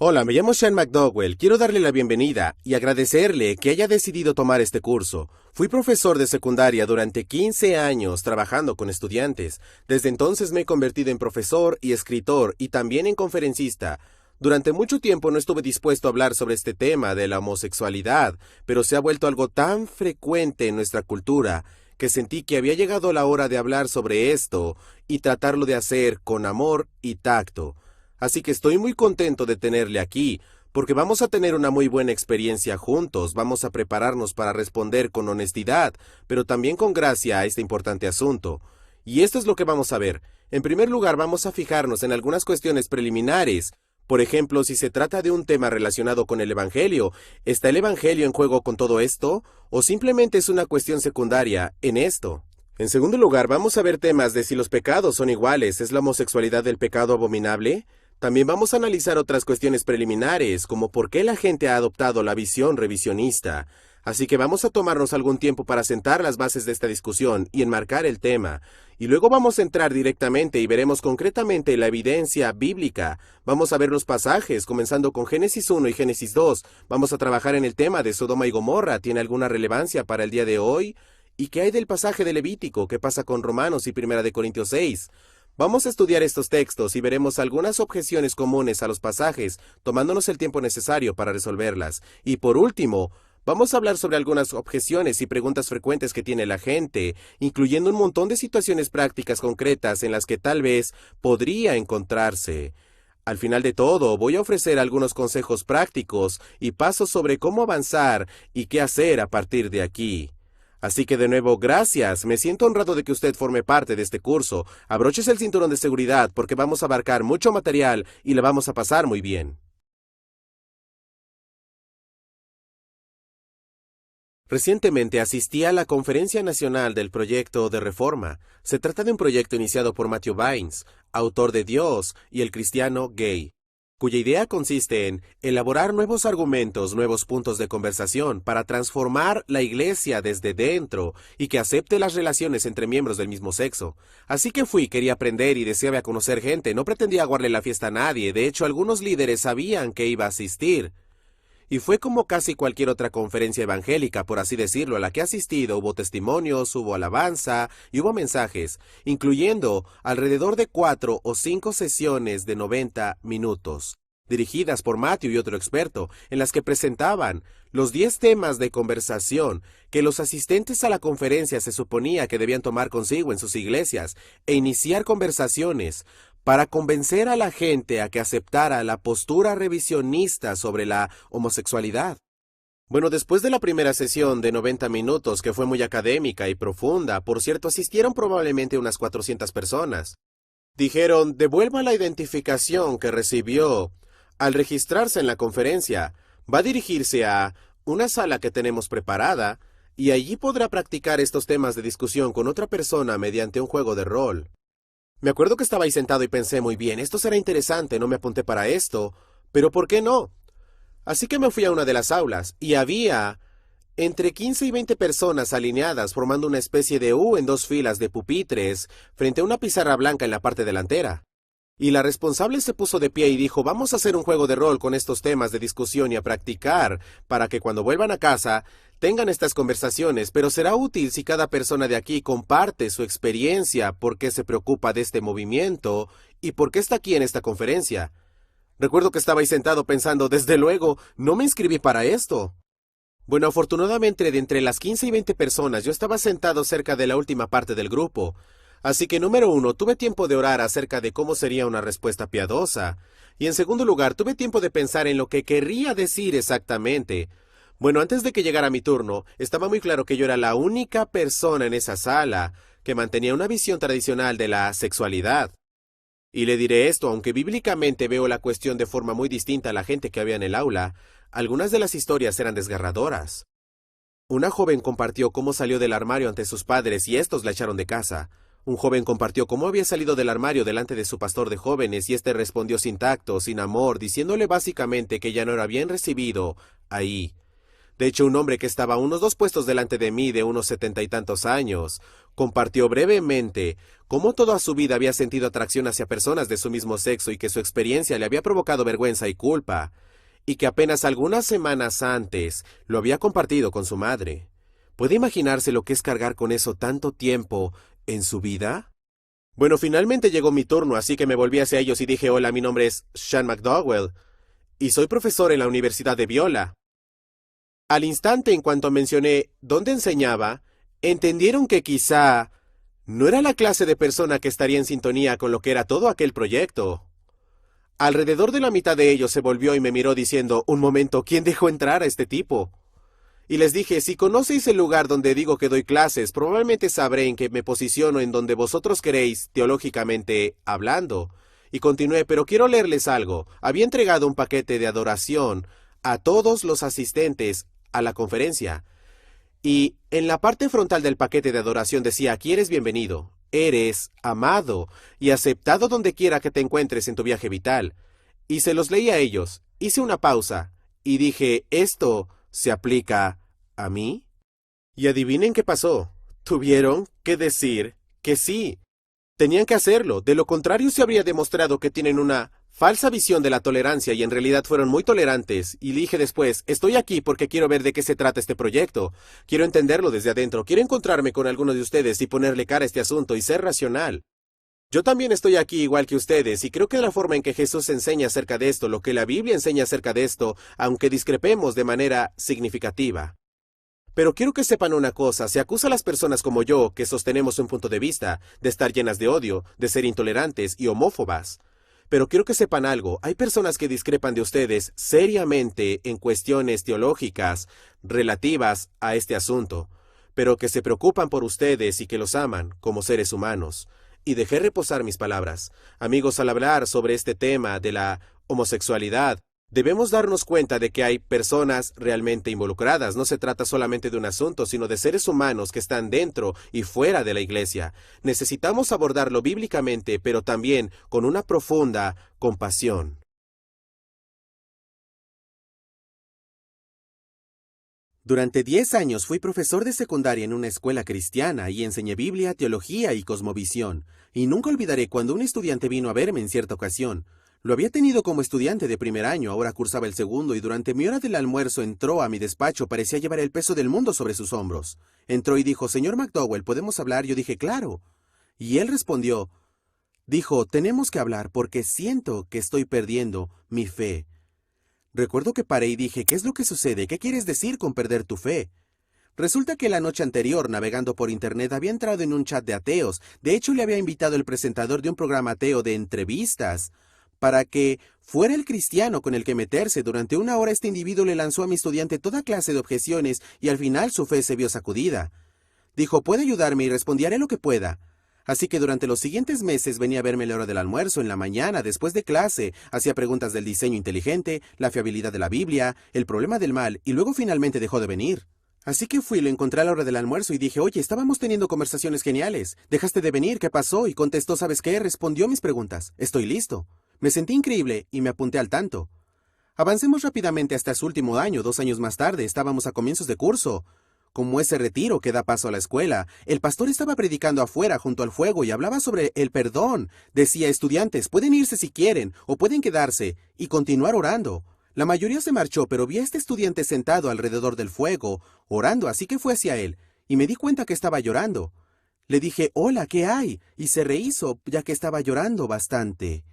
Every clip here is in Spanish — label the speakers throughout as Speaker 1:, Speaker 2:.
Speaker 1: Hola, me llamo Sean McDowell. Quiero darle la bienvenida y agradecerle que haya decidido tomar este curso. Fui profesor de secundaria durante 15 años trabajando con estudiantes. Desde entonces me he convertido en profesor y escritor y también en conferencista. Durante mucho tiempo no estuve dispuesto a hablar sobre este tema de la homosexualidad, pero se ha vuelto algo tan frecuente en nuestra cultura que sentí que había llegado la hora de hablar sobre esto y tratarlo de hacer con amor y tacto. Así que estoy muy contento de tenerle aquí, porque vamos a tener una muy buena experiencia juntos, vamos a prepararnos para responder con honestidad, pero también con gracia a este importante asunto. Y esto es lo que vamos a ver. En primer lugar, vamos a fijarnos en algunas cuestiones preliminares. Por ejemplo, si se trata de un tema relacionado con el Evangelio, ¿está el Evangelio en juego con todo esto? ¿O simplemente es una cuestión secundaria en esto? En segundo lugar, vamos a ver temas de si los pecados son iguales. ¿Es la homosexualidad el pecado abominable? También vamos a analizar otras cuestiones preliminares, como por qué la gente ha adoptado la visión revisionista. Así que vamos a tomarnos algún tiempo para sentar las bases de esta discusión y enmarcar el tema. Y luego vamos a entrar directamente y veremos concretamente la evidencia bíblica. Vamos a ver los pasajes, comenzando con Génesis 1 y Génesis 2. Vamos a trabajar en el tema de Sodoma y Gomorra. ¿Tiene alguna relevancia para el día de hoy? ¿Y qué hay del pasaje de Levítico? ¿Qué pasa con Romanos y Primera de Corintios 6? Vamos a estudiar estos textos y veremos algunas objeciones comunes a los pasajes, tomándonos el tiempo necesario para resolverlas. Y por último, vamos a hablar sobre algunas objeciones y preguntas frecuentes que tiene la gente, incluyendo un montón de situaciones prácticas concretas en las que tal vez podría encontrarse. Al final de todo, voy a ofrecer algunos consejos prácticos y pasos sobre cómo avanzar y qué hacer a partir de aquí. Así que de nuevo, gracias. Me siento honrado de que usted forme parte de este curso. Abróchese el cinturón de seguridad porque vamos a abarcar mucho material y le vamos a pasar muy bien. Recientemente asistí a la Conferencia Nacional del Proyecto de Reforma. Se trata de un proyecto iniciado por Matthew Vines, autor de Dios y el cristiano gay, cuya idea consiste en elaborar nuevos argumentos, nuevos puntos de conversación para transformar la iglesia desde dentro y que acepte las relaciones entre miembros del mismo sexo. Así que quería aprender y deseaba conocer gente, no pretendía aguarle la fiesta a nadie, de hecho algunos líderes sabían que iba a asistir. Y fue como casi cualquier otra conferencia evangélica, por así decirlo, a la que he asistido. Hubo testimonios, hubo alabanza y hubo mensajes, incluyendo alrededor de 4 o 5 sesiones de 90 minutos, dirigidas por Matthew y otro experto, en las que presentaban los 10 temas de conversación que los asistentes a la conferencia se suponía que debían tomar consigo en sus iglesias e iniciar conversaciones para convencer a la gente a que aceptara la postura revisionista sobre la homosexualidad. Bueno, después de la primera sesión de 90 minutos, que fue muy académica y profunda, por cierto, asistieron probablemente unas 400 personas. Dijeron, devuelva la identificación que recibió al registrarse en la conferencia. Va a dirigirse a una sala que tenemos preparada y allí podrá practicar estos temas de discusión con otra persona mediante un juego de rol. Me acuerdo que estaba ahí sentado y pensé, muy bien, esto será interesante, no me apunté para esto, pero ¿por qué no? Así que me fui a una de las aulas, y había entre 15 y 20 personas alineadas formando una especie de U en 2 filas de pupitres frente a una pizarra blanca en la parte delantera. Y la responsable se puso de pie y dijo, vamos a hacer un juego de rol con estos temas de discusión y a practicar para que cuando vuelvan a casa tengan estas conversaciones, pero será útil si cada persona de aquí comparte su experiencia, por qué se preocupa de este movimiento y por qué está aquí en esta conferencia. Recuerdo que estaba ahí sentado pensando, desde luego, no me inscribí para esto. Bueno, afortunadamente de entre las 15 y 20 personas yo estaba sentado cerca de la última parte del grupo. Así que número 1, tuve tiempo de orar acerca de cómo sería una respuesta piadosa. Y en segundo lugar, tuve tiempo de pensar en lo que querría decir exactamente. Bueno, antes de que llegara mi turno, estaba muy claro que yo era la única persona en esa sala que mantenía una visión tradicional de la sexualidad. Y le diré esto, aunque bíblicamente veo la cuestión de forma muy distinta a la gente que había en el aula, algunas de las historias eran desgarradoras. Una joven compartió cómo salió del armario ante sus padres y estos la echaron de casa. Un joven compartió cómo había salido del armario delante de su pastor de jóvenes y éste respondió sin tacto, sin amor, diciéndole básicamente que ya no era bien recibido ahí. De hecho, un hombre que estaba unos 2 puestos delante de mí, de unos 70 y tantos años, compartió brevemente cómo toda su vida había sentido atracción hacia personas de su mismo sexo y que su experiencia le había provocado vergüenza y culpa, y que apenas algunas semanas antes lo había compartido con su madre. ¿Puede imaginarse lo que es cargar con eso tanto tiempo en su vida? Bueno, finalmente llegó mi turno, así que me volví hacia ellos y dije: hola, mi nombre es Sean McDowell, y soy profesor en la Universidad de Biola. Al instante, en cuanto mencioné dónde enseñaba, entendieron que quizá no era la clase de persona que estaría en sintonía con lo que era todo aquel proyecto. Alrededor de la mitad de ellos se volvió y me miró diciendo: un momento, ¿quién dejó entrar a este tipo? Y les dije: si conocéis el lugar donde digo que doy clases, probablemente sabré en que me posiciono en donde vosotros queréis, teológicamente hablando. Y continué: pero quiero leerles algo. Había entregado un paquete de adoración a todos los asistentes a la conferencia. Y en la parte frontal del paquete de adoración decía: aquí eres bienvenido, eres amado y aceptado donde quiera que te encuentres en tu viaje vital. Y se los leí a ellos. Hice una pausa y dije: ¿esto se aplica a mí? Y adivinen qué pasó. Tuvieron que decir que sí. Tenían que hacerlo, de lo contrario se habría demostrado que tienen una falsa visión de la tolerancia y en realidad fueron muy tolerantes. Y dije después: estoy aquí porque quiero ver de qué se trata este proyecto. Quiero entenderlo desde adentro, quiero encontrarme con alguno de ustedes y ponerle cara a este asunto y ser racional. Yo también estoy aquí igual que ustedes y creo que la forma en que Jesús enseña acerca de esto, lo que la Biblia enseña acerca de esto, aunque discrepemos de manera significativa. Pero quiero que sepan una cosa: se acusa a las personas como yo, que sostenemos un punto de vista, de estar llenas de odio, de ser intolerantes y homófobas. Pero quiero que sepan algo: hay personas que discrepan de ustedes seriamente en cuestiones teológicas relativas a este asunto, pero que se preocupan por ustedes y que los aman como seres humanos. Y dejé reposar mis palabras. Amigos, al hablar sobre este tema de la homosexualidad, debemos darnos cuenta de que hay personas realmente involucradas. No se trata solamente de un asunto, sino de seres humanos que están dentro y fuera de la iglesia. Necesitamos abordarlo bíblicamente, pero también con una profunda compasión. Durante 10 años fui profesor de secundaria en una escuela cristiana y enseñé Biblia, teología y cosmovisión. Y nunca olvidaré cuando un estudiante vino a verme en cierta ocasión. Lo había tenido como estudiante de primer año, ahora cursaba el segundo y durante mi hora del almuerzo entró a mi despacho, parecía llevar el peso del mundo sobre sus hombros. Entró y dijo: señor McDowell, ¿podemos hablar? Yo dije: claro. Y él respondió, dijo: tenemos que hablar porque siento que estoy perdiendo mi fe. Recuerdo que paré y dije: ¿qué es lo que sucede? ¿Qué quieres decir con perder tu fe? Resulta que la noche anterior, navegando por internet, había entrado en un chat de ateos. De hecho, le había invitado el presentador de un programa ateo de entrevistas para que fuera el cristiano con el que meterse. Durante una hora este individuo le lanzó a mi estudiante toda clase de objeciones y al final su fe se vio sacudida. Dijo: ¿puede ayudarme? Y respondí: haré lo que pueda. Así que durante los siguientes meses venía a verme a la hora del almuerzo, en la mañana, después de clase, hacía preguntas del diseño inteligente, la fiabilidad de la Biblia, el problema del mal, y luego finalmente dejó de venir. Así que fui, lo encontré a la hora del almuerzo y dije: oye, estábamos teniendo conversaciones geniales. Dejaste de venir, ¿qué pasó? Y contestó: ¿sabes qué? Respondió mis preguntas. Estoy listo. Me sentí increíble y me apunté al tanto. Avancemos rápidamente hasta su último año, 2 años más tarde, estábamos a comienzos de curso. Como ese retiro que da paso a la escuela, el pastor estaba predicando afuera junto al fuego y hablaba sobre el perdón. Decía: estudiantes, pueden irse si quieren, o pueden quedarse y continuar orando. La mayoría se marchó, pero vi a este estudiante sentado alrededor del fuego, orando, así que fui hacia él, y me di cuenta que estaba llorando. Le dije: hola, ¿qué hay? Y se rehizo, ya que estaba llorando bastante.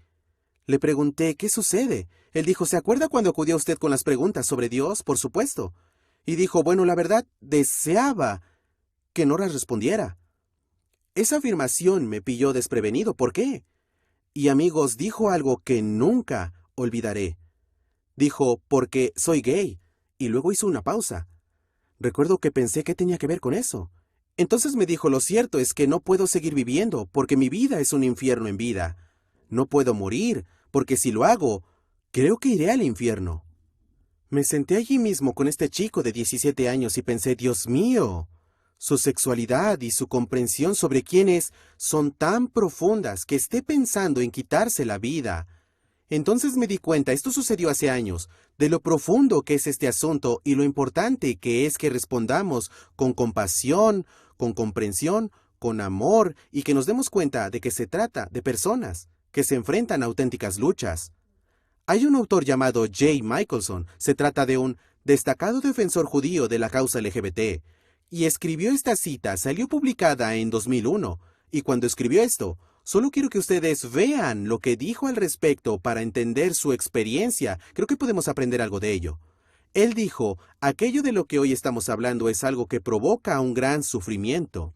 Speaker 1: Le pregunté: ¿qué sucede? Él dijo: ¿se acuerda cuando acudió usted con las preguntas sobre Dios? Por supuesto. Y dijo: bueno, la verdad, deseaba que no las respondiera. Esa afirmación me pilló desprevenido. ¿Por qué? Y amigos, dijo algo que nunca olvidaré. Dijo: porque soy gay. Y luego hizo una pausa. Recuerdo que pensé: ¿qué tenía que ver con eso? Entonces me dijo: lo cierto es que no puedo seguir viviendo, porque mi vida es un infierno en vida. No puedo morir, porque si lo hago, creo que iré al infierno. Me senté allí mismo con este chico de 17 años y pensé: Dios mío, su sexualidad y su comprensión sobre quién es son tan profundas que esté pensando en quitarse la vida. Entonces me di cuenta, esto sucedió hace años, de lo profundo que es este asunto y lo importante que es que respondamos con compasión, con comprensión, con amor y que nos demos cuenta de que se trata de personas que se enfrentan a auténticas luchas. Hay un autor llamado Jay Michaelson, se trata de un destacado defensor judío de la causa LGBT, y escribió esta cita, salió publicada en 2001, y cuando escribió esto, solo quiero que ustedes vean lo que dijo al respecto para entender su experiencia. Creo que podemos aprender algo de ello. Él dijo, aquello de lo que hoy estamos hablando es algo que provoca un gran sufrimiento.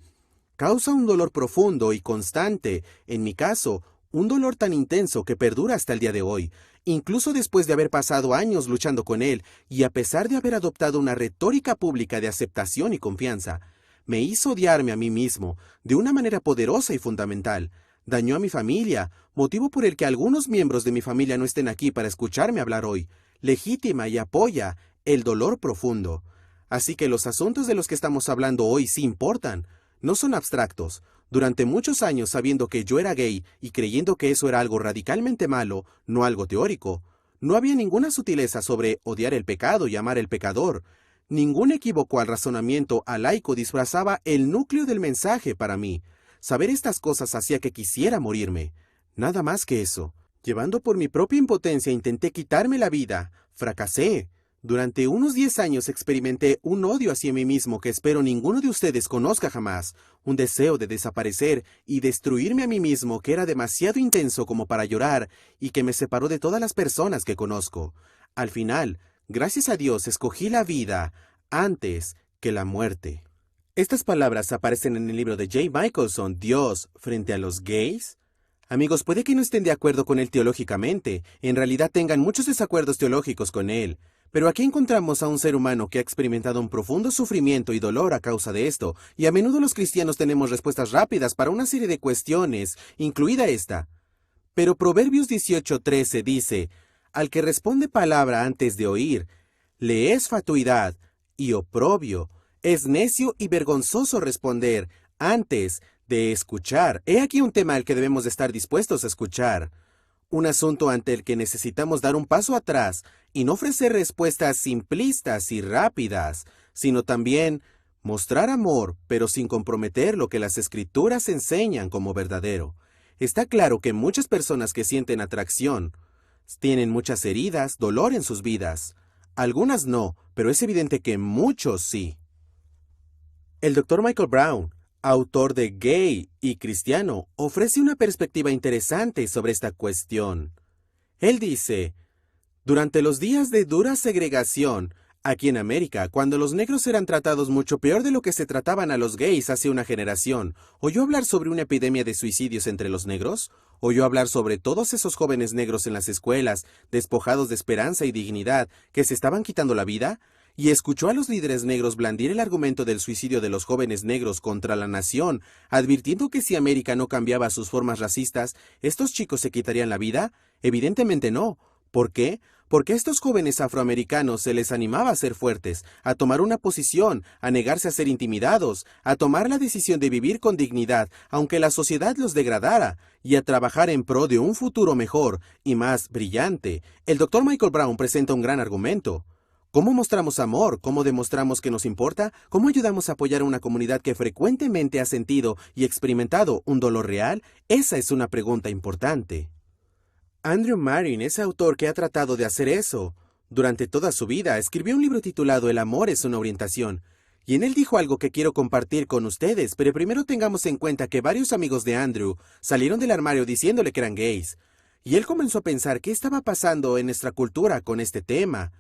Speaker 1: Causa un dolor profundo y constante, en mi caso, un dolor tan intenso que perdura hasta el día de hoy, incluso después de haber pasado años luchando con él y a pesar de haber adoptado una retórica pública de aceptación y confianza. Me hizo odiarme a mí mismo de una manera poderosa y fundamental. Dañó a mi familia, motivo por el que algunos miembros de mi familia no estén aquí para escucharme hablar hoy. Legítima y apoya el dolor profundo. Así que los asuntos de los que estamos hablando hoy sí importan. No son abstractos. Durante muchos años, sabiendo que yo era gay y creyendo que eso era algo radicalmente malo, no algo teórico, no había ninguna sutileza sobre odiar el pecado y amar el pecador. Ningún equívoco al razonamiento alaico disfrazaba el núcleo del mensaje para mí. Saber estas cosas hacía que quisiera morirme. Nada más que eso. Llevando por mi propia impotencia intenté quitarme la vida. Fracasé. Durante unos 10 años experimenté un odio hacia mí mismo que espero ninguno de ustedes conozca jamás, un deseo de desaparecer y destruirme a mí mismo que era demasiado intenso como para llorar y que me separó de todas las personas que conozco. Al final, gracias a Dios, escogí la vida antes que la muerte. Estas palabras aparecen en el libro de Jay Michaelson, Dios frente a los gays. Amigos, puede que no estén de acuerdo con él teológicamente, en realidad tengan muchos desacuerdos teológicos con él. Pero aquí encontramos a un ser humano que ha experimentado un profundo sufrimiento y dolor a causa de esto, y a menudo los cristianos tenemos respuestas rápidas para una serie de cuestiones, incluida esta. Pero Proverbios 18:13 dice, al que responde palabra antes de oír, le es fatuidad y oprobio, es necio y vergonzoso responder antes de escuchar. He aquí un tema al que debemos de estar dispuestos a escuchar. Un asunto ante el que necesitamos dar un paso atrás y no ofrecer respuestas simplistas y rápidas, sino también mostrar amor, pero sin comprometer lo que las Escrituras enseñan como verdadero. Está claro que muchas personas que sienten atracción tienen muchas heridas, dolor en sus vidas. Algunas no, pero es evidente que muchos sí. El Dr. Michael Brown, autor de Gay y Cristiano, ofrece una perspectiva interesante sobre esta cuestión. Él dice, durante los días de dura segregación, aquí en América, cuando los negros eran tratados mucho peor de lo que se trataban a los gays hace una generación, ¿oyó hablar sobre una epidemia de suicidios entre los negros? ¿Oyó hablar sobre todos esos jóvenes negros en las escuelas, despojados de esperanza y dignidad, que se estaban quitando la vida? ¿Y escuchó a los líderes negros blandir el argumento del suicidio de los jóvenes negros contra la nación, advirtiendo que si América no cambiaba sus formas racistas, estos chicos se quitarían la vida? Evidentemente no. ¿Por qué? Porque a estos jóvenes afroamericanos se les animaba a ser fuertes, a tomar una posición, a negarse a ser intimidados, a tomar la decisión de vivir con dignidad, aunque la sociedad los degradara, y a trabajar en pro de un futuro mejor y más brillante. El Dr. Michael Brown presenta un gran argumento. ¿Cómo mostramos amor? ¿Cómo demostramos que nos importa? ¿Cómo ayudamos a apoyar a una comunidad que frecuentemente ha sentido y experimentado un dolor real? Esa es una pregunta importante. Andrew Marin es autor que ha tratado de hacer eso. Durante toda su vida escribió un libro titulado El amor es una orientación, y en él dijo algo que quiero compartir con ustedes, pero primero tengamos en cuenta que varios amigos de Andrew salieron del armario diciéndole que eran gays, y él comenzó a pensar qué estaba pasando en nuestra cultura con este tema.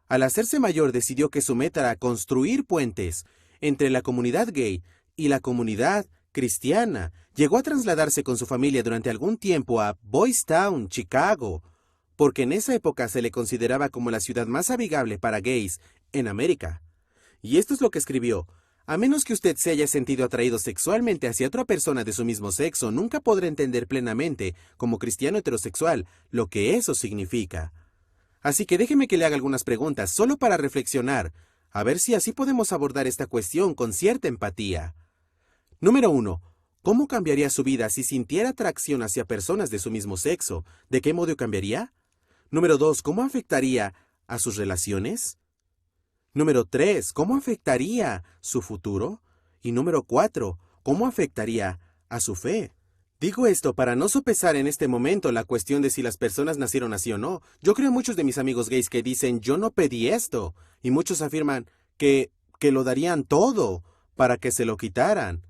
Speaker 1: Al hacerse mayor decidió que su meta era construir puentes entre la comunidad gay y la comunidad cristiana. Llegó a trasladarse con su familia durante algún tiempo a Boys Town, Chicago, porque en esa época se le consideraba como la ciudad más amigable para gays en América. Y esto es lo que escribió. A menos que usted se haya sentido atraído sexualmente hacia otra persona de su mismo sexo, nunca podrá entender plenamente, como cristiano heterosexual, lo que eso significa. Así que déjeme que le haga algunas preguntas, solo para reflexionar, a ver si así podemos abordar esta cuestión con cierta empatía. Número 1. ¿Cómo cambiaría su vida si sintiera atracción hacia personas de su mismo sexo? ¿De qué modo cambiaría? Número 2, ¿cómo afectaría a sus relaciones? Número 3, ¿cómo afectaría su futuro? Y número 4, ¿cómo afectaría a su fe? Digo esto para no sopesar en este momento la cuestión de si las personas nacieron así o no. Yo creo muchos de mis amigos gays que dicen, yo no pedí esto, y muchos afirman que lo darían todo para que se lo quitaran.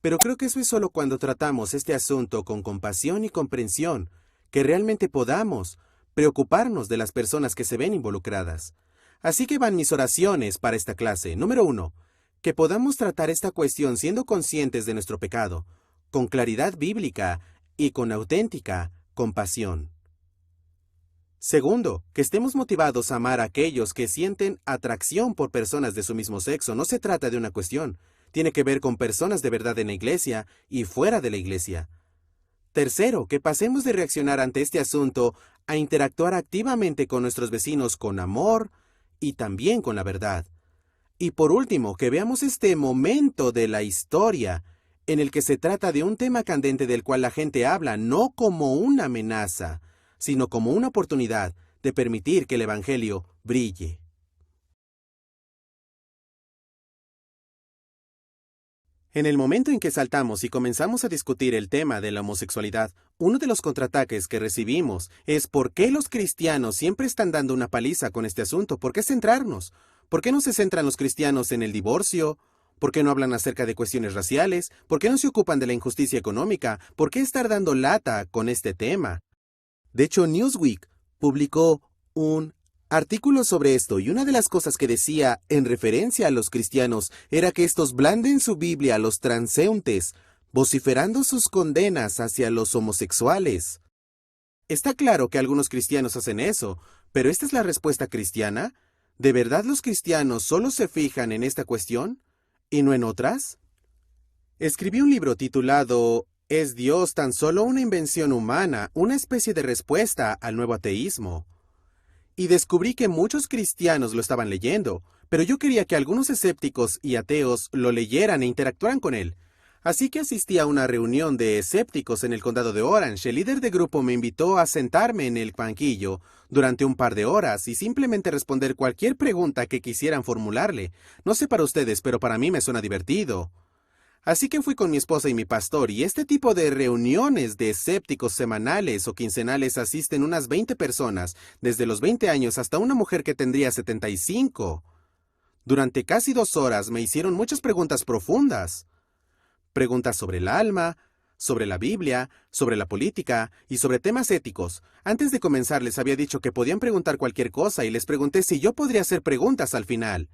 Speaker 1: Pero creo que eso es solo cuando tratamos este asunto con compasión y comprensión, que realmente podamos preocuparnos de las personas que se ven involucradas. Así que van mis oraciones para esta clase. Número 1, que podamos tratar esta cuestión siendo conscientes de nuestro pecado, con claridad bíblica y con auténtica compasión. Segundo, que estemos motivados a amar a aquellos que sienten atracción por personas de su mismo sexo. No se trata de una cuestión. Tiene que ver con personas de verdad en la iglesia y fuera de la iglesia. Tercero, que pasemos de reaccionar ante este asunto a interactuar activamente con nuestros vecinos con amor y también con la verdad. Y por último, que veamos este momento de la historia en el que se trata de un tema candente del cual la gente habla no como una amenaza, sino como una oportunidad de permitir que el Evangelio brille. En el momento en que saltamos y comenzamos a discutir el tema de la homosexualidad, uno de los contraataques que recibimos es ¿por qué los cristianos siempre están dando una paliza con este asunto? ¿Por qué centrarnos? ¿Por qué no se centran los cristianos en el divorcio? ¿Por qué no hablan acerca de cuestiones raciales? ¿Por qué no se ocupan de la injusticia económica? ¿Por qué estar dando lata con este tema? De hecho, Newsweek publicó un artículo sobre esto, y una de las cosas que decía en referencia a los cristianos era que estos blanden su Biblia a los transeúntes, vociferando sus condenas hacia los homosexuales. Está claro que algunos cristianos hacen eso, pero ¿esta es la respuesta cristiana? ¿De verdad los cristianos solo se fijan en esta cuestión y no en otras? Escribí un libro titulado ¿Es Dios tan solo una invención humana, una especie de respuesta al nuevo ateísmo? Y descubrí que muchos cristianos lo estaban leyendo, pero yo quería que algunos escépticos y ateos lo leyeran e interactuaran con él. Así que asistí a una reunión de escépticos en el condado de Orange. El líder de grupo me invitó a sentarme en el banquillo durante un par de horas y simplemente responder cualquier pregunta que quisieran formularle. No sé para ustedes, pero para mí me suena divertido. Así que fui con mi esposa y mi pastor, y este tipo de reuniones de escépticos semanales o quincenales asisten unas 20 personas, desde los 20 años hasta una mujer que tendría 75. Durante casi 2 horas me hicieron muchas preguntas profundas. Preguntas sobre el alma, sobre la Biblia, sobre la política y sobre temas éticos. Antes de comenzar les había dicho que podían preguntar cualquier cosa y les pregunté si yo podría hacer preguntas al final.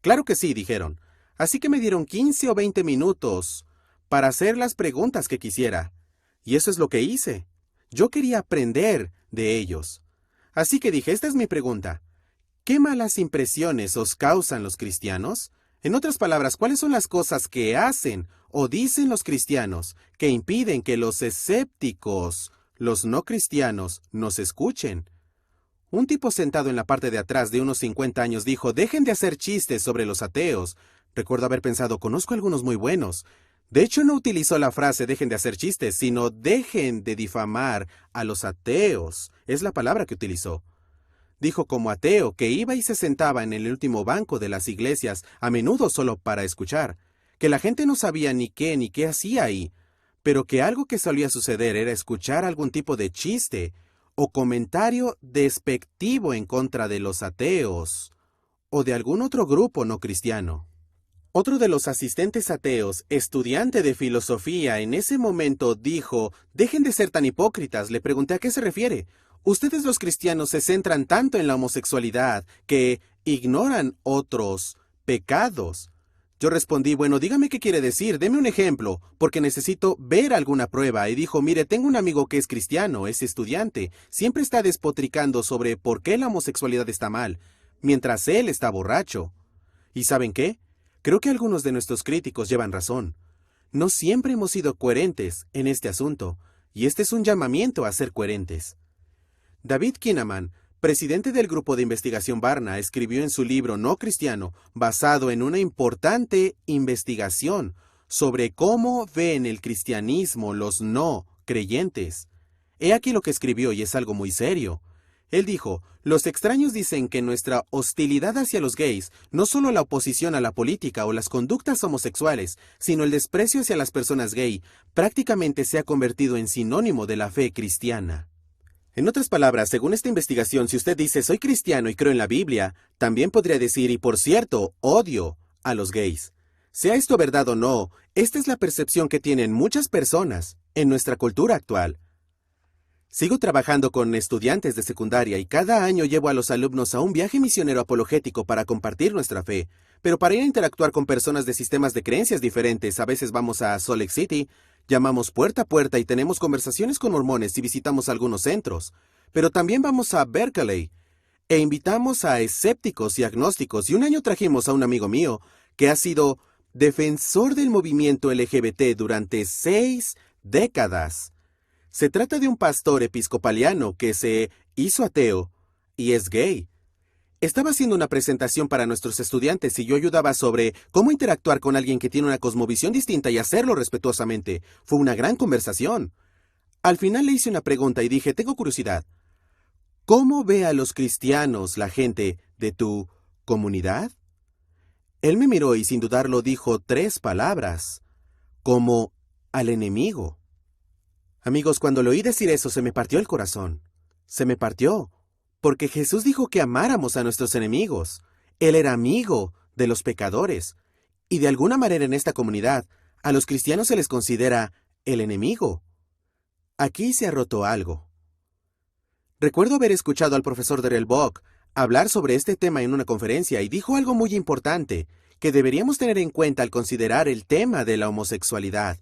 Speaker 1: Claro que sí, dijeron. Así que me dieron 15 o 20 minutos para hacer las preguntas que quisiera. Y eso es lo que hice. Yo quería aprender de ellos. Así que dije, esta es mi pregunta. ¿Qué malas impresiones os causan los cristianos? En otras palabras, ¿cuáles son las cosas que hacen o dicen los cristianos que impiden que los escépticos, los no cristianos, nos escuchen? Un tipo sentado en la parte de atrás de unos 50 años dijo, dejen de hacer chistes sobre los ateos. Recuerdo haber pensado, conozco algunos muy buenos. De hecho, no utilizó la frase dejen de hacer chistes, sino dejen de difamar a los ateos. Es la palabra que utilizó. Dijo como ateo que iba y se sentaba en el último banco de las iglesias, a menudo solo para escuchar, que la gente no sabía ni qué hacía ahí, pero que algo que solía suceder era escuchar algún tipo de chiste o comentario despectivo en contra de los ateos o de algún otro grupo no cristiano. Otro de los asistentes ateos, estudiante de filosofía, en ese momento dijo, dejen de ser tan hipócritas. Le pregunté a qué se refiere. Ustedes los cristianos se centran tanto en la homosexualidad que ignoran otros pecados. Yo respondí, bueno, dígame qué quiere decir, deme un ejemplo, porque necesito ver alguna prueba. Y dijo, mire, tengo un amigo que es cristiano, es estudiante, siempre está despotricando sobre por qué la homosexualidad está mal, mientras él está borracho. ¿Y saben qué? Creo que algunos de nuestros críticos llevan razón. No siempre hemos sido coherentes en este asunto, y este es un llamamiento a ser coherentes. David Kinnaman, presidente del grupo de investigación Barna, escribió en su libro No Cristiano, basado en una importante investigación sobre cómo ven el cristianismo los no creyentes. He aquí lo que escribió y es algo muy serio. Él dijo, los extraños dicen que nuestra hostilidad hacia los gays, no solo la oposición a la política o las conductas homosexuales, sino el desprecio hacia las personas gay, prácticamente se ha convertido en sinónimo de la fe cristiana. En otras palabras, según esta investigación, si usted dice soy cristiano y creo en la Biblia, también podría decir, y por cierto, odio a los gays. Sea esto verdad o no, esta es la percepción que tienen muchas personas en nuestra cultura actual. Sigo trabajando con estudiantes de secundaria y cada año llevo a los alumnos a un viaje misionero apologético para compartir nuestra fe. Pero para ir a interactuar con personas de sistemas de creencias diferentes, a veces vamos a Salt Lake City, llamamos puerta a puerta y tenemos conversaciones con mormones y visitamos algunos centros. Pero también vamos a Berkeley e invitamos a escépticos y agnósticos. Y un año trajimos a un amigo mío que ha sido defensor del movimiento LGBT durante 6 décadas. Se trata de un pastor episcopaliano que se hizo ateo y es gay. Estaba haciendo una presentación para nuestros estudiantes y yo ayudaba sobre cómo interactuar con alguien que tiene una cosmovisión distinta y hacerlo respetuosamente. Fue una gran conversación. Al final le hice una pregunta y dije, tengo curiosidad. ¿Cómo ve a los cristianos la gente de tu comunidad? Él me miró y sin dudarlo dijo 3 palabras. Como al enemigo. Amigos, cuando le oí decir eso se me partió el corazón. Se me partió. Porque Jesús dijo que amáramos a nuestros enemigos. Él era amigo de los pecadores. Y de alguna manera en esta comunidad, a los cristianos se les considera el enemigo. Aquí se ha roto algo. Recuerdo haber escuchado al profesor Darrell Bock hablar sobre este tema en una conferencia y dijo algo muy importante que deberíamos tener en cuenta al considerar el tema de la homosexualidad.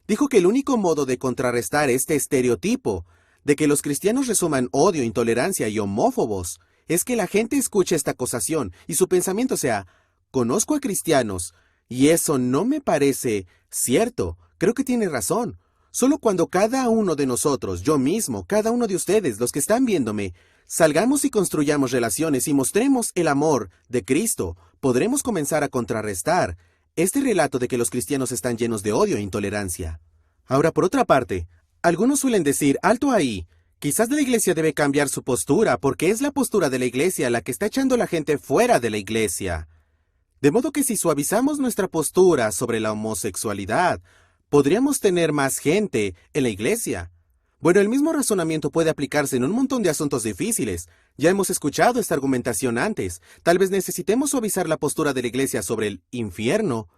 Speaker 1: Dijo que el único modo de contrarrestar este estereotipo de que los cristianos resuman odio, intolerancia y homófobos es que la gente escuche esta acusación y su pensamiento sea, conozco a cristianos y eso no me parece cierto, creo que tiene razón. Solo cuando cada uno de nosotros, yo mismo, cada uno de ustedes, los que están viéndome, salgamos y construyamos relaciones y mostremos el amor de Cristo, podremos comenzar a contrarrestar este relato de que los cristianos están llenos de odio e intolerancia. Ahora, por otra parte, algunos suelen decir, alto ahí, quizás la iglesia debe cambiar su postura porque es la postura de la iglesia la que está echando a la gente fuera de la iglesia. De modo que si suavizamos nuestra postura sobre la homosexualidad, podríamos tener más gente en la iglesia. Bueno, el mismo razonamiento puede aplicarse en un montón de asuntos difíciles. Ya hemos escuchado esta argumentación antes. Tal vez necesitemos suavizar la postura de la iglesia sobre el infierno.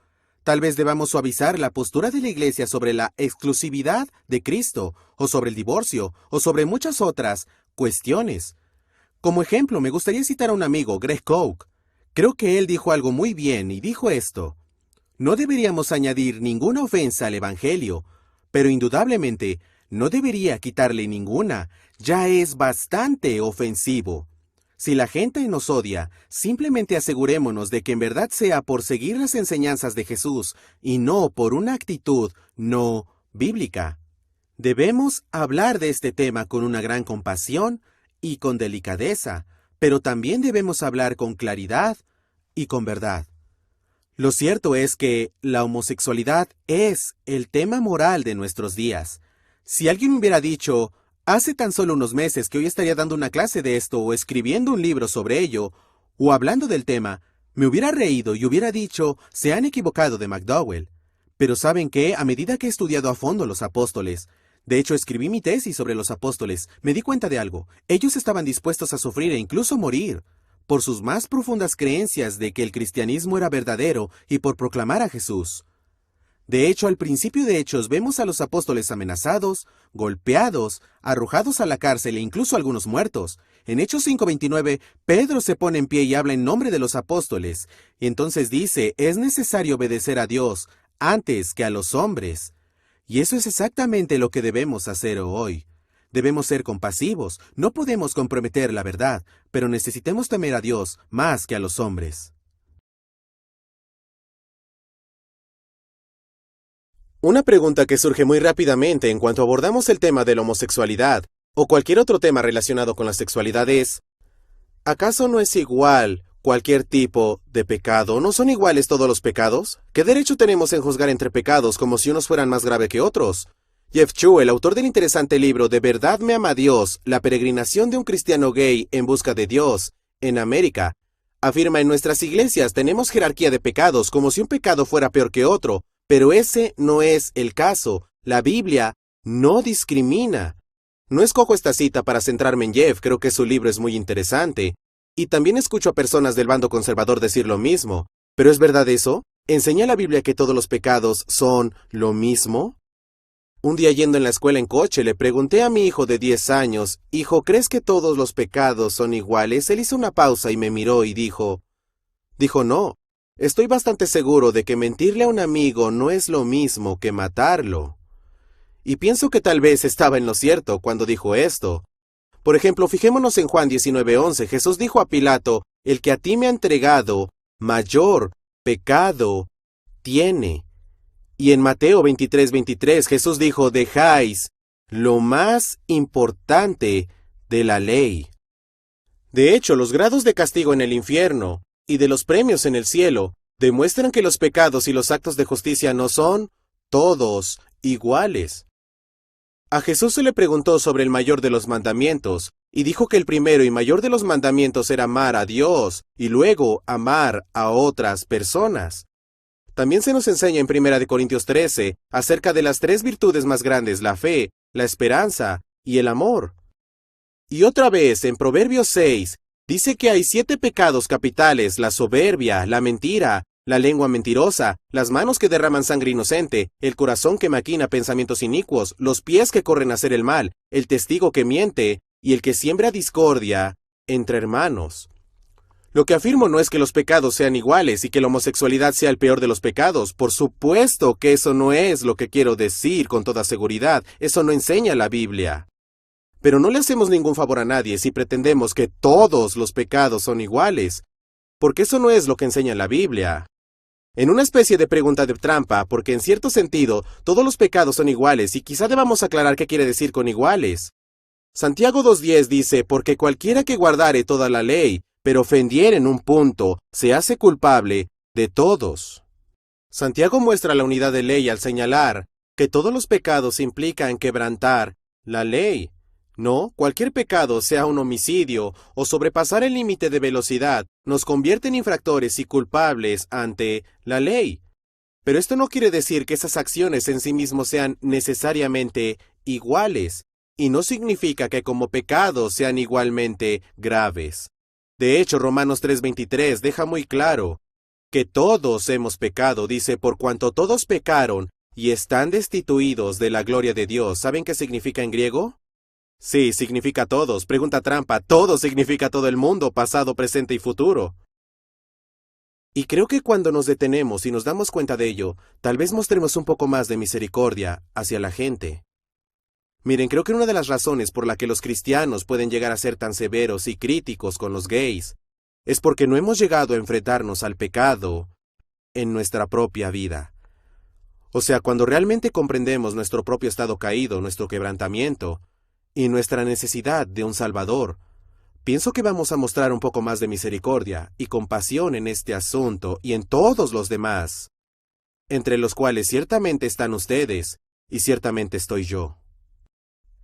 Speaker 1: Tal vez debamos suavizar la postura de la iglesia sobre la exclusividad de Cristo, o sobre el divorcio, o sobre muchas otras cuestiones. Como ejemplo, me gustaría citar a un amigo, Greg Koch. Creo que él dijo algo muy bien y dijo esto. No deberíamos añadir ninguna ofensa al Evangelio, pero indudablemente no debería quitarle ninguna, ya es bastante ofensivo. Si la gente nos odia, simplemente asegurémonos de que en verdad sea por seguir las enseñanzas de Jesús y no por una actitud no bíblica. Debemos hablar de este tema con una gran compasión y con delicadeza, pero también debemos hablar con claridad y con verdad. Lo cierto es que la homosexualidad es el tema moral de nuestros días. Si alguien me hubiera dicho, hace tan solo unos meses que hoy estaría dando una clase de esto o escribiendo un libro sobre ello, o hablando del tema, me hubiera reído y hubiera dicho, se han equivocado de McDowell. Pero ¿saben qué? A medida que he estudiado a fondo los apóstoles, de hecho escribí mi tesis sobre los apóstoles, me di cuenta de algo. Ellos estaban dispuestos a sufrir e incluso morir por sus más profundas creencias de que el cristianismo era verdadero y por proclamar a Jesús. De hecho, al principio de Hechos vemos a los apóstoles amenazados, golpeados, arrojados a la cárcel e incluso algunos muertos. En Hechos 5:29, Pedro se pone en pie y habla en nombre de los apóstoles. Y entonces dice, es necesario obedecer a Dios antes que a los hombres. Y eso es exactamente lo que debemos hacer hoy. Debemos ser compasivos, no podemos comprometer la verdad, pero necesitamos temer a Dios más que a los hombres. Una pregunta que surge muy rápidamente en cuanto abordamos el tema de la homosexualidad o cualquier otro tema relacionado con la sexualidad es, ¿acaso no es igual cualquier tipo de pecado. ¿No son iguales todos los pecados? ¿Qué derecho tenemos en juzgar entre pecados como si unos fueran más graves que otros? Jeff Chu, el autor del interesante libro De verdad me ama Dios, la peregrinación de un cristiano gay en busca de Dios, en América, afirma: en nuestras iglesias tenemos jerarquía de pecados como si un pecado fuera peor que otro, pero ese no es el caso. La Biblia no discrimina. No escojo esta cita para centrarme en Jeff, creo que su libro es muy interesante. Y también escucho a personas del bando conservador decir lo mismo. ¿Pero es verdad eso? ¿Enseña la Biblia que todos los pecados son lo mismo? Un día yendo en la escuela en coche, le pregunté a mi hijo de 10 años, «Hijo, ¿crees que todos los pecados son iguales?» Él hizo una pausa y me miró y dijo, «No, estoy bastante seguro de que mentirle a un amigo no es lo mismo que matarlo». Y pienso que tal vez estaba en lo cierto cuando dijo esto. Por ejemplo, fijémonos en Juan 19:11. Jesús dijo a Pilato: «El que a ti me ha entregado, mayor pecado tiene». Y en Mateo 23:23 Jesús dijo: «Dejáis lo más importante de la ley». De hecho, los grados de castigo en el infierno y de los premios en el cielo demuestran que los pecados y los actos de justicia no son todos iguales. A Jesús se le preguntó sobre el mayor de los mandamientos, y dijo que el primero y mayor de los mandamientos era amar a Dios y luego amar a otras personas. También se nos enseña en 1 Corintios 13 acerca de las 3 virtudes más grandes: la fe, la esperanza y el amor. Y otra vez, en Proverbios 6, dice que hay 7 pecados capitales: la soberbia, la mentira, la lengua mentirosa, las manos que derraman sangre inocente, el corazón que maquina pensamientos inicuos, los pies que corren a hacer el mal, el testigo que miente y el que siembra discordia entre hermanos. Lo que afirmo no es que los pecados sean iguales y que la homosexualidad sea el peor de los pecados. Por supuesto que eso no es lo que quiero decir con toda seguridad. Eso no enseña la Biblia. Pero no le hacemos ningún favor a nadie si pretendemos que todos los pecados son iguales, porque eso no es lo que enseña la Biblia. En una especie de pregunta de trampa, porque en cierto sentido todos los pecados son iguales, y quizá debamos aclarar qué quiere decir con iguales. Santiago 2:10 dice: «Porque cualquiera que guardare toda la ley, pero ofendiere en un punto, se hace culpable de todos». Santiago muestra la unidad de ley al señalar que todos los pecados implican quebrantar la ley. No, cualquier pecado, sea un homicidio o sobrepasar el límite de velocidad, nos convierte en infractores y culpables ante la ley. Pero esto no quiere decir que esas acciones en sí mismos sean necesariamente iguales, y no significa que como pecados sean igualmente graves. De hecho, Romanos 3:23 deja muy claro que todos hemos pecado. Dice: «Por cuanto todos pecaron y están destituidos de la gloria de Dios». ¿Saben qué significa en griego? Sí, significa todos. Pregunta trampa: todo significa todo el mundo, pasado, presente y futuro. Y creo que cuando nos detenemos y nos damos cuenta de ello, tal vez mostremos un poco más de misericordia hacia la gente. Miren, creo que una de las razones por la que los cristianos pueden llegar a ser tan severos y críticos con los gays es porque no hemos llegado a enfrentarnos al pecado en nuestra propia vida. O sea, cuando realmente comprendemos nuestro propio estado caído, nuestro quebrantamiento y nuestra necesidad de un Salvador, pienso que vamos a mostrar un poco más de misericordia y compasión en este asunto y en todos los demás, entre los cuales ciertamente están ustedes y ciertamente estoy yo.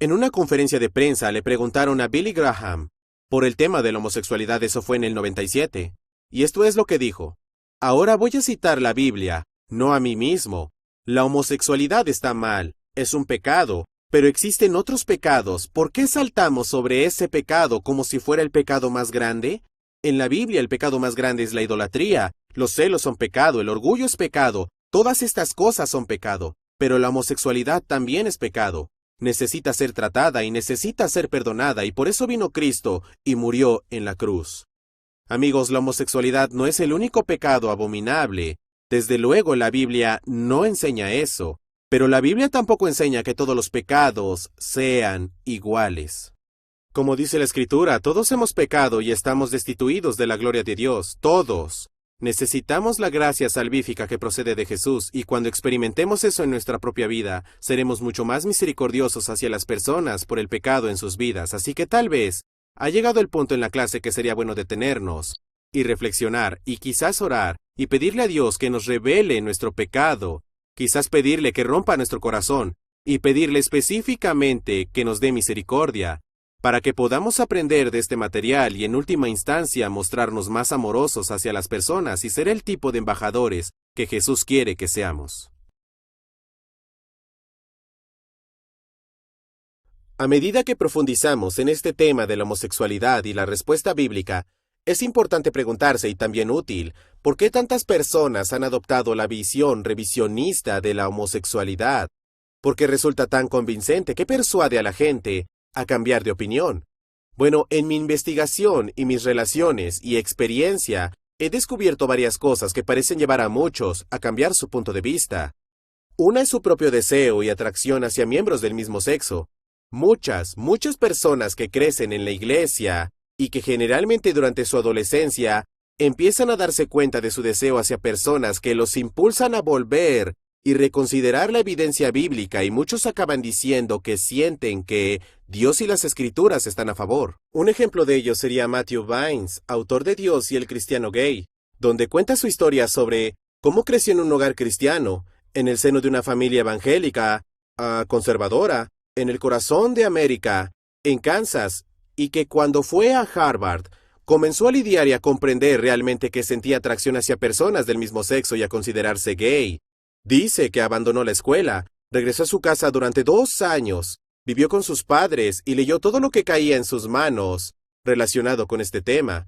Speaker 1: En una conferencia de prensa le preguntaron a Billy Graham por el tema de la homosexualidad. Eso fue en el 97, y esto es lo que dijo: «Ahora voy a citar la Biblia, no a mí mismo. La homosexualidad está mal, es un pecado, pero existen otros pecados. ¿Por qué saltamos sobre ese pecado como si fuera el pecado más grande? En la Biblia el pecado más grande es la idolatría, los celos son pecado, el orgullo es pecado, todas estas cosas son pecado, pero la homosexualidad también es pecado. Necesita ser tratada y necesita ser perdonada, y por eso vino Cristo y murió en la cruz». Amigos, la homosexualidad no es el único pecado abominable. Desde luego la Biblia no enseña eso, pero la Biblia tampoco enseña que todos los pecados sean iguales. Como dice la Escritura, todos hemos pecado y estamos destituidos de la gloria de Dios, todos. Necesitamos la gracia salvífica que procede de Jesús, y cuando experimentemos eso en nuestra propia vida, seremos mucho más misericordiosos hacia las personas por el pecado en sus vidas. Así que tal vez ha llegado el punto en la clase que sería bueno detenernos y reflexionar, y quizás orar, y pedirle a Dios que nos revele nuestro pecado, quizás pedirle que rompa nuestro corazón, y pedirle específicamente que nos dé misericordia, para que podamos aprender de este material y en última instancia mostrarnos más amorosos hacia las personas y ser el tipo de embajadores que Jesús quiere que seamos. A medida que profundizamos en este tema de la homosexualidad y la respuesta bíblica, es importante preguntarse y también útil, ¿por qué tantas personas han adoptado la visión revisionista de la homosexualidad? ¿Por qué resulta tan convincente que persuade a la gente a cambiar de opinión? Bueno, en mi investigación y mis relaciones y experiencia, he descubierto varias cosas que parecen llevar a muchos a cambiar su punto de vista. Una es su propio deseo y atracción hacia miembros del mismo sexo. Muchas personas que crecen en la iglesia y que generalmente durante su adolescencia empiezan a darse cuenta de su deseo hacia personas que los impulsan a volver y reconsiderar la evidencia bíblica, y muchos acaban diciendo que sienten que Dios y las Escrituras están a favor. Un ejemplo de ello sería Matthew Vines, autor de Dios y el cristiano gay, donde cuenta su historia sobre cómo creció en un hogar cristiano, en el seno de una familia evangélica, conservadora, en el corazón de América, en Kansas, y que cuando fue a Harvard, comenzó a lidiar y a comprender realmente que sentía atracción hacia personas del mismo sexo y a considerarse gay. Dice que abandonó la escuela, regresó a su casa durante 2 años, vivió con sus padres y leyó todo lo que caía en sus manos relacionado con este tema,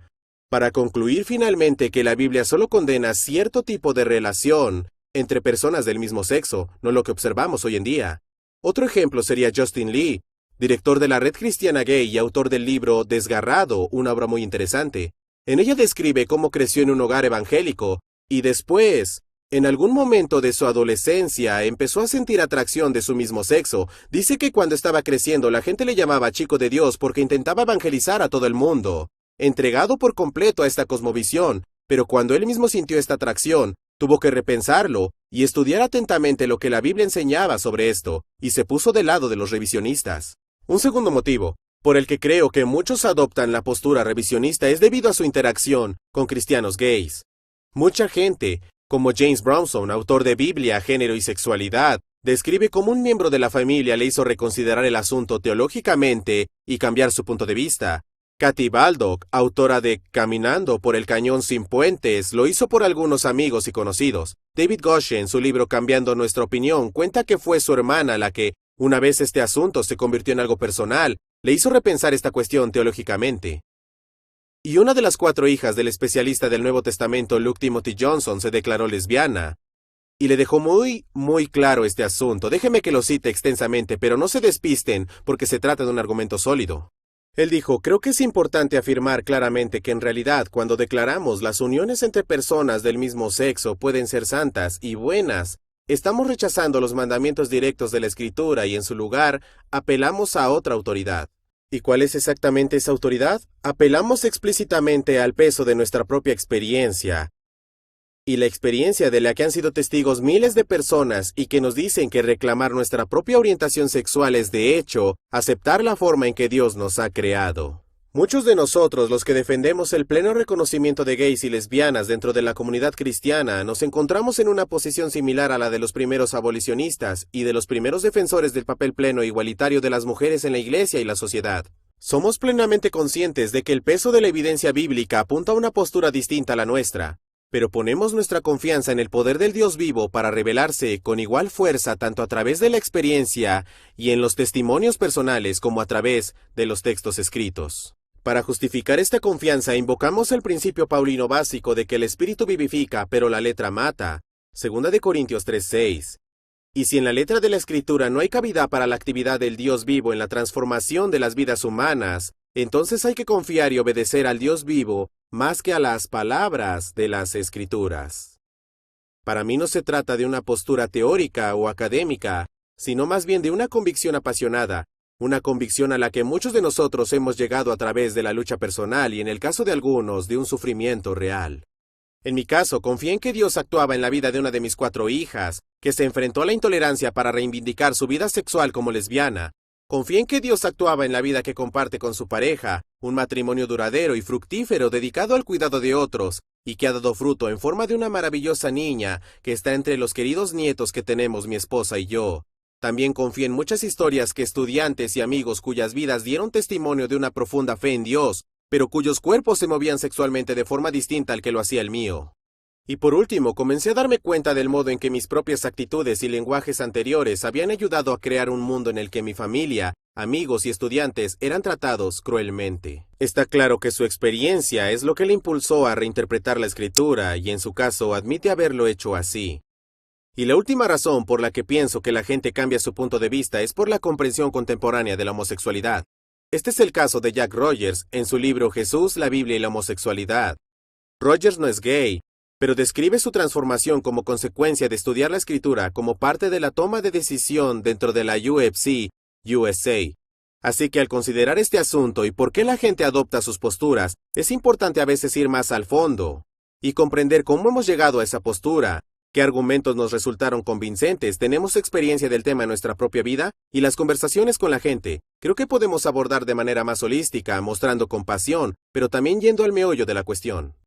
Speaker 1: para concluir finalmente que la Biblia solo condena cierto tipo de relación entre personas del mismo sexo, no lo que observamos hoy en día. Otro ejemplo sería Justin Lee, director de la Red Cristiana Gay y autor del libro Desgarrado, una obra muy interesante. En ella describe cómo creció en un hogar evangélico y después, en algún momento de su adolescencia, empezó a sentir atracción de su mismo sexo. Dice que cuando estaba creciendo la gente le llamaba chico de Dios porque intentaba evangelizar a todo el mundo, entregado por completo a esta cosmovisión, pero cuando él mismo sintió esta atracción, tuvo que repensarlo y estudiar atentamente lo que la Biblia enseñaba sobre esto, y se puso del lado de los revisionistas. Un segundo motivo por el que creo que muchos adoptan la postura revisionista es debido a su interacción con cristianos gays. Mucha gente, como James Brownson, autor de Biblia, Género y Sexualidad, describe cómo un miembro de la familia le hizo reconsiderar el asunto teológicamente y cambiar su punto de vista. Kathy Baldock, autora de Caminando por el Cañón sin Puentes, lo hizo por algunos amigos y conocidos. David Goshen, en su libro Cambiando Nuestra Opinión, cuenta que fue su hermana la que, una vez este asunto se convirtió en algo personal, le hizo repensar esta cuestión teológicamente. Y una de las 4 hijas del especialista del Nuevo Testamento, Luke Timothy Johnson, se declaró lesbiana. Y le dejó muy claro este asunto. Déjeme que lo cite extensamente, pero no se despisten porque se trata de un argumento sólido. Él dijo, creo que es importante afirmar claramente que en realidad cuando declaramos las uniones entre personas del mismo sexo pueden ser santas y buenas, estamos rechazando los mandamientos directos de la Escritura y en su lugar apelamos a otra autoridad. ¿Y cuál es exactamente esa autoridad? Apelamos explícitamente al peso de nuestra propia experiencia y la experiencia de la que han sido testigos miles de personas y que nos dicen que reclamar nuestra propia orientación sexual es de hecho aceptar la forma en que Dios nos ha creado. Muchos de nosotros, los que defendemos el pleno reconocimiento de gays y lesbianas dentro de la comunidad cristiana, nos encontramos en una posición similar a la de los primeros abolicionistas y de los primeros defensores del papel pleno e igualitario de las mujeres en la iglesia y la sociedad. Somos plenamente conscientes de que el peso de la evidencia bíblica apunta a una postura distinta a la nuestra, pero ponemos nuestra confianza en el poder del Dios vivo para revelarse con igual fuerza tanto a través de la experiencia y en los testimonios personales como a través de los textos escritos. Para justificar esta confianza invocamos el principio paulino básico de que el espíritu vivifica, pero la letra mata, 2 Corintios 3:6. Y si en la letra de la Escritura no hay cavidad para la actividad del Dios vivo en la transformación de las vidas humanas, entonces hay que confiar y obedecer al Dios vivo más que a las palabras de las Escrituras. Para mí no se trata de una postura teórica o académica, sino más bien de una convicción apasionada, una convicción a la que muchos de nosotros hemos llegado a través de la lucha personal y en el caso de algunos de un sufrimiento real. En mi caso, confié en que Dios actuaba en la vida de una de mis 4 hijas, que se enfrentó a la intolerancia para reivindicar su vida sexual como lesbiana. Confié en que Dios actuaba en la vida que comparte con su pareja, un matrimonio duradero y fructífero dedicado al cuidado de otros, y que ha dado fruto en forma de una maravillosa niña que está entre los queridos nietos que tenemos mi esposa y yo. También confío en muchas historias que estudiantes y amigos cuyas vidas dieron testimonio de una profunda fe en Dios, pero cuyos cuerpos se movían sexualmente de forma distinta al que lo hacía el mío. Y por último, comencé a darme cuenta del modo en que mis propias actitudes y lenguajes anteriores habían ayudado a crear un mundo en el que mi familia, amigos y estudiantes eran tratados cruelmente. Está claro que su experiencia es lo que le impulsó a reinterpretar la escritura y en su caso admite haberlo hecho así. Y la última razón por la que pienso que la gente cambia su punto de vista es por la comprensión contemporánea de la homosexualidad. Este es el caso de Jack Rogers en su libro Jesús, la Biblia y la homosexualidad. Rogers no es gay, pero describe su transformación como consecuencia de estudiar la escritura como parte de la toma de decisión dentro de la UFC, USA. Así que al considerar este asunto y por qué la gente adopta sus posturas, es importante a veces ir más al fondo y comprender cómo hemos llegado a esa postura, qué argumentos nos resultaron convincentes, tenemos experiencia del tema en nuestra propia vida y las conversaciones con la gente. Creo que podemos abordar de manera más holística, mostrando compasión, pero también yendo al meollo de la cuestión.